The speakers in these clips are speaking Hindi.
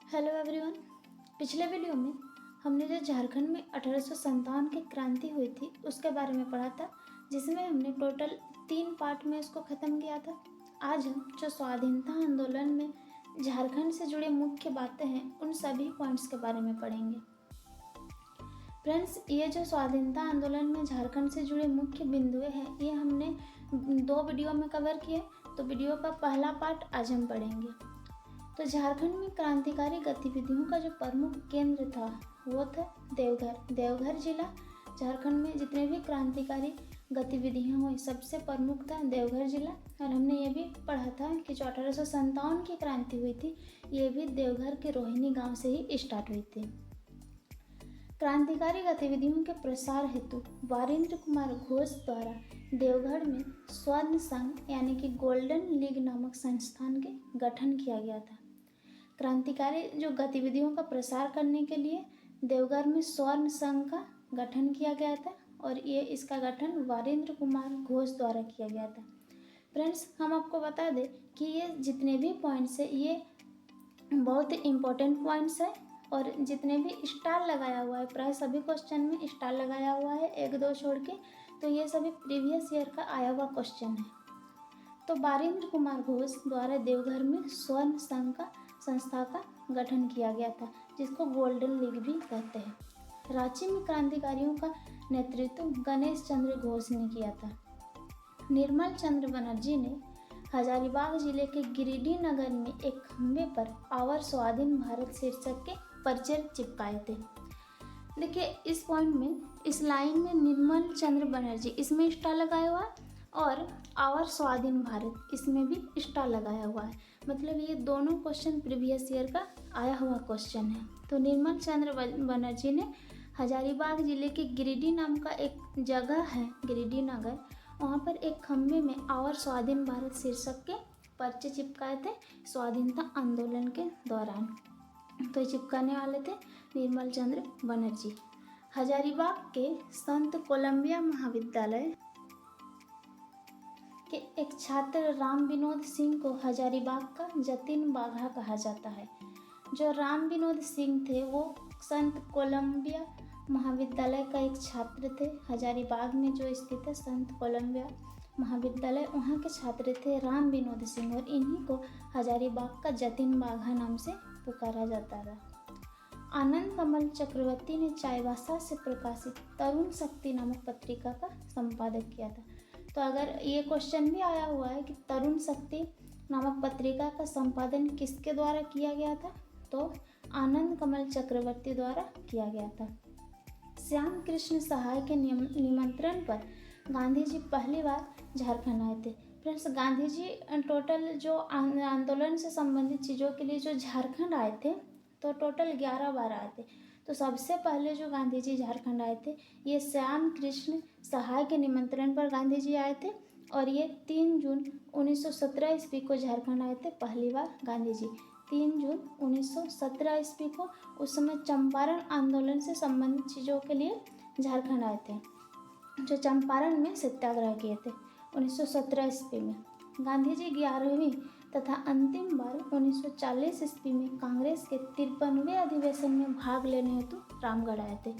Hello everyone. पिछले वीडियो में हमने जो झारखंड में 1857 की क्रांति हुई थी उसके बारे में पढ़ा था, जिसमें हमने टोटल 3 पार्ट में इसको ख़त्म किया था। आज हम जो स्वाधीनता आंदोलन में झारखंड से जुड़े मुख्य बातें हैं उन सभी पॉइंट्स के बारे में पढ़ेंगे। फ्रेंड्स, ये जो स्वाधीनता आंदोलन में झारखंड से जुड़े मुख्य बिंदुएं हैं ये हमने 2 वीडियो में कवर किए, तो वीडियो का पहला पार्ट आज हम पढ़ेंगे। तो झारखंड में क्रांतिकारी गतिविधियों का जो प्रमुख केंद्र था वो था देवघर। देवघर जिला झारखंड में जितने भी क्रांतिकारी गतिविधियां हुई सबसे प्रमुख था देवघर जिला। और हमने ये भी पढ़ा था कि जो 1857 की क्रांति हुई थी ये भी देवघर के रोहिणी गांव से ही स्टार्ट हुई थी। क्रांतिकारी गतिविधियों के प्रसार हेतु वारिंद्र कुमार घोष द्वारा देवघर में स्वर्ण संघ यानी कि गोल्डन लीग नामक संस्थान के गठन किया गया था। क्रांतिकारी जो गतिविधियों का प्रसार करने के लिए देवघर में स्वर्ण संघ का गठन किया गया था और ये इसका गठन वारिंद्र कुमार घोष द्वारा किया गया था। फ्रेंड्स, हम आपको बता दें कि ये जितने भी पॉइंट्स है ये बहुत ही इम्पोर्टेंट पॉइंट्स है और जितने भी स्टार लगाया हुआ है, प्राय सभी क्वेश्चन में स्टार लगाया हुआ है 1-2 छोड़ के, तो ये सभी प्रीवियस ईयर का आया हुआ क्वेश्चन है। तो वारिंद्र कुमार घोष द्वारा देवघर में स्वर्ण संघ का संस्था का गठन किया गया था, जिसको गोल्डन लीग भी कहते हैं। रांची में क्रांतिकारियों का नेतृत्व गणेश चंद्र घोष ने किया था। निर्मल चंद्र बनर्जी ने हजारीबाग जिले के गिरिडीह नगर में एक खंभे पर आवर स्वाधीन भारत शीर्षक के पर्चे चिपकाए थे। देखिए इस पॉइंट में, इस लाइन में निर्मल चंद्र बनर्जी इसमें स्टार लगाया हुआ है और आवर स्वाधीन भारत इसमें भी स्टार लगाया हुआ है। मतलब ये दोनों क्वेश्चन प्रीवियस ईयर का आया हुआ क्वेश्चन है। तो निर्मल चंद्र बनर्जी ने हजारीबाग जिले के गिरिडीह नाम का एक जगह है, गिरिडीह नगर, वहाँ पर एक खंभे में आवर स्वाधीन भारत शीर्षक के पर्चे चिपकाए थे स्वाधीनता आंदोलन के दौरान। तो चिपकाने वाले थे निर्मल चंद्र बनर्जी। हजारीबाग के संत कोलंबिया महाविद्यालय के एक छात्र राम विनोद सिंह को हजारीबाग का जतिन बाघा कहा जाता है। जो राम विनोद सिंह थे वो संत कोलंबिया महाविद्यालय का एक छात्र थे। हजारीबाग में जो स्थित है संत कोलंबिया महाविद्यालय, वहाँ के छात्र थे राम विनोद सिंह और इन्हीं को हजारीबाग का जतिन बाघा नाम से पुकारा जाता था। आनंद कमल चक्रवर्ती ने चाईबासा से प्रकाशित तरुण शक्ति नामक पत्रिका का संपादक किया था। तो अगर ये क्वेश्चन भी आया हुआ है कि तरुण शक्ति नामक पत्रिका का संपादन किसके द्वारा किया गया था, तो आनंद कमल चक्रवर्ती द्वारा किया गया था। श्याम कृष्ण सहाय के निमंत्रण पर गांधी जी पहली बार झारखंड आए थे। फ्रेंड्स, गांधी जी टोटल जो आंदोलन से संबंधित चीज़ों के लिए जो झारखंड आए थे तो टोटल 11 बार आए थे। तो सबसे पहले जो गांधी जी झारखंड आए थे ये श्याम कृष्ण सहाय के निमंत्रण पर गांधी जी आए थे और ये 3 जून 1917 ईस्वी को झारखंड आए थे पहली बार गांधी जी। 3 जून 1917 ईस्वी को, उस समय चंपारण आंदोलन से संबंधित चीज़ों के लिए झारखंड आए थे, जो चंपारण में सत्याग्रह किए थे 1917 ईस्वी में। गांधी जी 11वीं तथा अंतिम बार 1940 ईस्वी में कांग्रेस के 53वें अधिवेशन में भाग लेने हेतु रामगढ़ आए थे।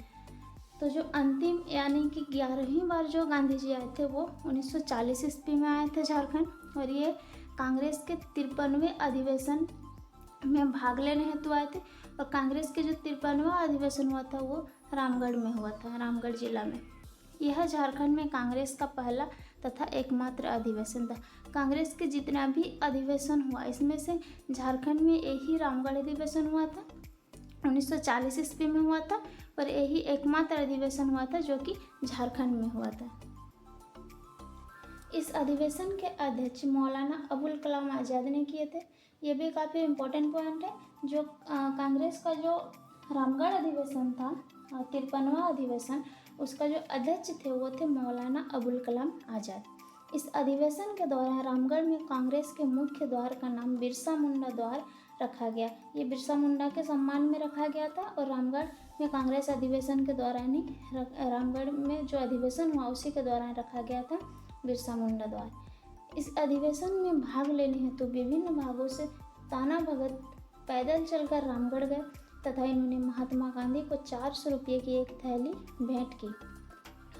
तो जो अंतिम यानी कि 11वीं बार जो गांधी जी आए थे वो 1940 ईस्वी में आए थे झारखंड और ये कांग्रेस के 53वें अधिवेशन में भाग लेने हेतु आए थे। और कांग्रेस के जो 53वां अधिवेशन हुआ था वो रामगढ़ में हुआ था, रामगढ़ जिला में। यह झारखंड में कांग्रेस का पहला तथा एकमात्र अधिवेशन था। कांग्रेस के जितना भी अधिवेशन हुआ इसमें से झारखंड में यही रामगढ़ अधिवेशन हुआ था, 1940 ईस्वी में हुआ था, और यही एकमात्र अधिवेशन हुआ था जो कि झारखंड में हुआ था। इस अधिवेशन के अध्यक्ष मौलाना अबुल कलाम आज़ाद ने किए थे। ये भी काफ़ी इम्पोर्टेंट पॉइंट है। जो कांग्रेस का जो रामगढ़ अधिवेशन था, 53वां अधिवेशन, उसका जो अध्यक्ष थे वो थे मौलाना अबुल कलाम आज़ाद। इस अधिवेशन के दौरान रामगढ़ में कांग्रेस के मुख्य द्वार का नाम बिरसा मुंडा द्वार रखा गया। ये बिरसा मुंडा के सम्मान में रखा गया था और रामगढ़ में कांग्रेस अधिवेशन के दौरान ही रामगढ़ में जो अधिवेशन हुआ उसी के दौरान रखा गया था बिरसा मुंडा द्वार। इस अधिवेशन में भाग लेने हेतु विभिन्न भागों से ताना भगत पैदल चलकर रामगढ़ गए तथा इन्होंने महात्मा गांधी को 400 रुपये की एक थैली भेंट की।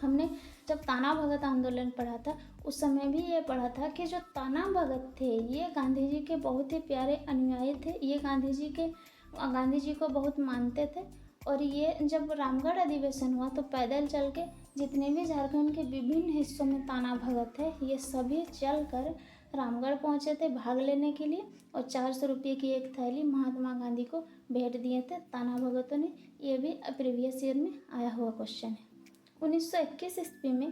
हमने जब ताना भगत आंदोलन पढ़ा था उस समय भी ये पढ़ा था कि जो ताना भगत थे ये गांधी जी के बहुत ही प्यारे अनुयायी थे। ये गांधी जी को बहुत मानते थे और ये जब रामगढ़ अधिवेशन हुआ तो पैदल चल के जितने भी झारखंड के विभिन्न हिस्सों में ताना भगत है ये सभी चल कर रामगढ़ पहुँचे थे भाग लेने के लिए और 400 रुपये की एक थैली महात्मा गांधी को भेंट दिए थे ताना भगतों ने। ये भी प्रीवियस ईयर में आया हुआ क्वेश्चन है। 1921 ईस्वी में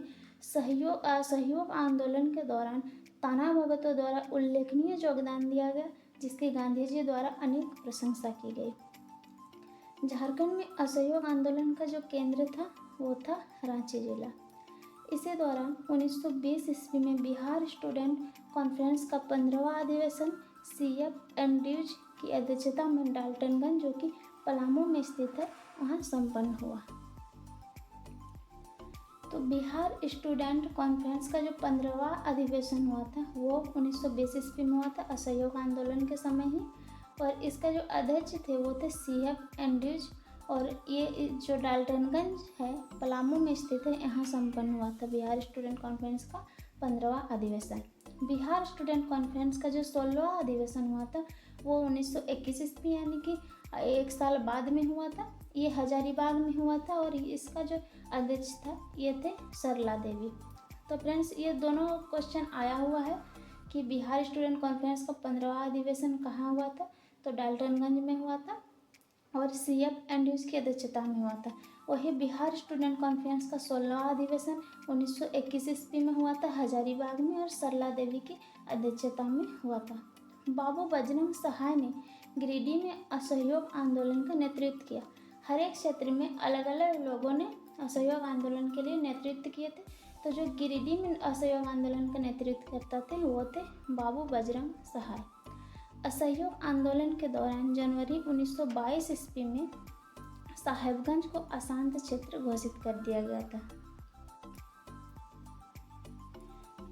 असहयोग आंदोलन के दौरान ताना भगतों द्वारा उल्लेखनीय योगदान दिया गया जिसकी गांधी जी द्वारा अनेक प्रशंसा की गई। झारखंड में असहयोग आंदोलन का जो केंद्र था वो था रांची जिला। इसी दौरान 1920 ईस्वी में बिहार स्टूडेंट कॉन्फ्रेंस का 15वां अधिवेशन CFMDUs की अध्यक्षता में डाल्टनगंज जो कि पलामू में स्थित है वहाँ संपन्न हुआ। तो बिहार स्टूडेंट कॉन्फ्रेंस का जो 15वां अधिवेशन हुआ था वो 1920 ईस्वी में हुआ था असहयोग आंदोलन के समय ही और इसका जो अध्यक्ष थे वो थे CFMDUs और ये जो डाल्टनगंज है पलामू में स्थित है यहाँ संपन्न हुआ था बिहार स्टूडेंट कॉन्फ्रेंस का 15वां अधिवेशन। बिहार स्टूडेंट कॉन्फ्रेंस का जो 16वां अधिवेशन हुआ था वो 1921 ईस्वी यानी कि एक साल बाद में हुआ था। ये हजारीबाग में हुआ था और इसका जो अध्यक्ष था ये थे सरला देवी। तो फ्रेंड्स ये दोनों क्वेश्चन आया हुआ है कि बिहार स्टूडेंट कॉन्फ्रेंस का 15वां अधिवेशन कहाँ हुआ था तो डाल्टनगंज में हुआ था और CFMDUs की अध्यक्षता में हुआ था। वही बिहार स्टूडेंट कॉन्फ्रेंस का 16वां अधिवेशन 1921 ईस्वी में हुआ था हजारीबाग में और सरला देवी की अध्यक्षता में हुआ था। बाबू बजरंग सहाय ने गिरिडीह में असहयोग आंदोलन का नेतृत्व किया। हर एक क्षेत्र में अलग अलग लोगों ने असहयोग आंदोलन के लिए नेतृत्व किए थे। तो जो गिरिडीह में असहयोग आंदोलन का नेतृत्व करता थे वो थे बाबू बजरंग सहाय। असहयोग आंदोलन के दौरान जनवरी 1922 ईस्वी में साहेबगंज को अशांत क्षेत्र घोषित कर दिया गया था।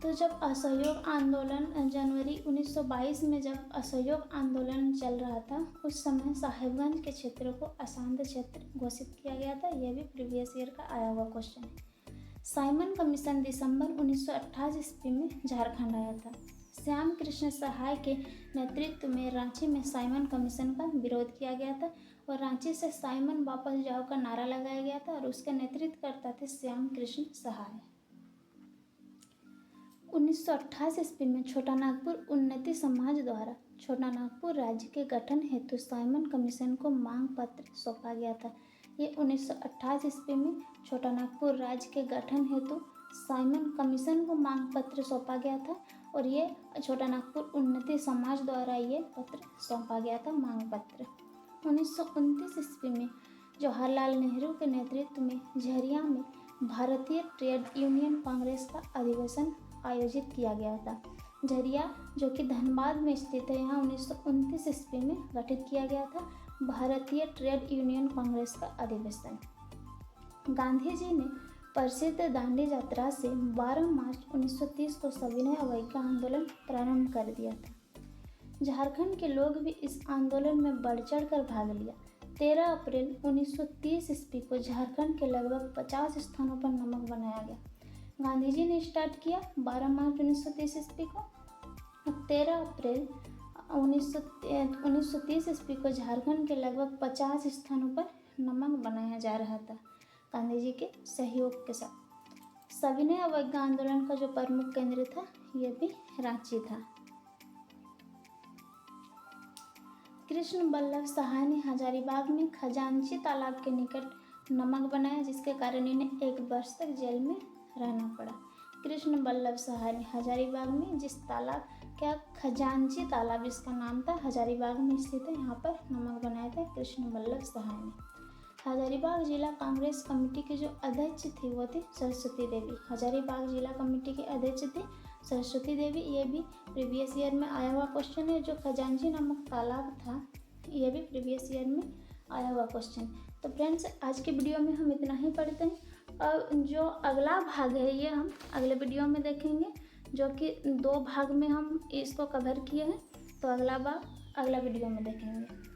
तो जब असहयोग आंदोलन जनवरी 1922 में जब असहयोग आंदोलन चल रहा था उस समय साहेबगंज के क्षेत्र को अशांत क्षेत्र घोषित किया गया था। यह भी प्रीवियस ईयर का आया हुआ क्वेश्चन है। साइमन कमीशन दिसंबर 1928 ईस्वी में झारखंड आया था। श्याम कृष्ण सहाय के नेतृत्व में रांची में साइमन कमीशन का विरोध किया गया था और रांची से साइमन वापस जाओ का नारा लगाया गया था और उसका नेतृत्व करता थे श्याम कृष्ण सहाय। 1928 ईस्वी में छोटा नागपुर उन्नति समाज द्वारा छोटा नागपुर राज्य के गठन हेतु साइमन कमीशन को मांग पत्र सौंपा गया था। ये 1928 ईस्वी में छोटा नागपुर राज्य के गठन हेतु साइमन कमीशन को मांग पत्र सौंपा गया था और ये छोटा नागपुर उन्नति समाज द्वारा ये पत्र सौंपा गया था मांग पत्र। 1929 ईस्वी में जवाहरलाल नेहरू के नेतृत्व में झरिया में भारतीय ट्रेड यूनियन कांग्रेस का अधिवेशन आयोजित किया गया था। झरिया जो कि धनबाद में स्थित है यहाँ 1929 ईस्वी में गठित किया गया था भारतीय ट्रेड यूनियन कांग्रेस का अधिवेशन। गांधी जी ने प्रसिद्ध दांडी यात्रा से 12 मार्च 1930 को सविनय अवज्ञा आंदोलन प्रारंभ कर दिया था। झारखंड के लोग भी इस आंदोलन में बढ़ चढ़ कर भाग लिया। 13 अप्रैल 1930 ईस्वी को झारखंड के लगभग 50 स्थानों पर नमक बनाया गया। गांधी जी ने स्टार्ट किया 12 मार्च 1930 ईस्वी को। 13 अप्रैल 1930 ईस्वी को झारखंड के लगभग 50 स्थानों पर नमक बनाया जा रहा था गांधी जी के सहयोग के साथ। सविनय अवज्ञा आंदोलन का जो प्रमुख केंद्र था यह भी रांची था। कृष्ण बल्लभ सहाय ने हजारीबाग में खजांची तालाब के निकट नमक बनाया जिसके कारण इन्हें 1 वर्ष तक जेल में रहना पड़ा। कृष्ण बल्लभ सहाय ने हजारीबाग में जिस तालाब क्या खजांची तालाब इसका नाम था हजारीबाग में स्थित है यहाँ पर नमक बनाया था कृष्ण बल्लभ सहाय ने। हजारीबाग जिला कांग्रेस कमेटी की जो अध्यक्ष थी वो थी सरस्वती देवी। हजारीबाग जिला कमेटी की अध्यक्ष थी सरस्वती देवी। ये भी प्रीवियस ईयर में आया हुआ क्वेश्चन है। जो खजांची नामक तालाब था यह भी प्रीवियस ईयर में आया हुआ क्वेश्चन। तो फ्रेंड्स आज की वीडियो में हम इतना ही पढ़ते हैं और जो अगला भाग है ये हम अगले वीडियो में देखेंगे जो कि 2 भाग में हम इसको कवर किए हैं। तो अगला भाग अगला वीडियो में देखेंगे।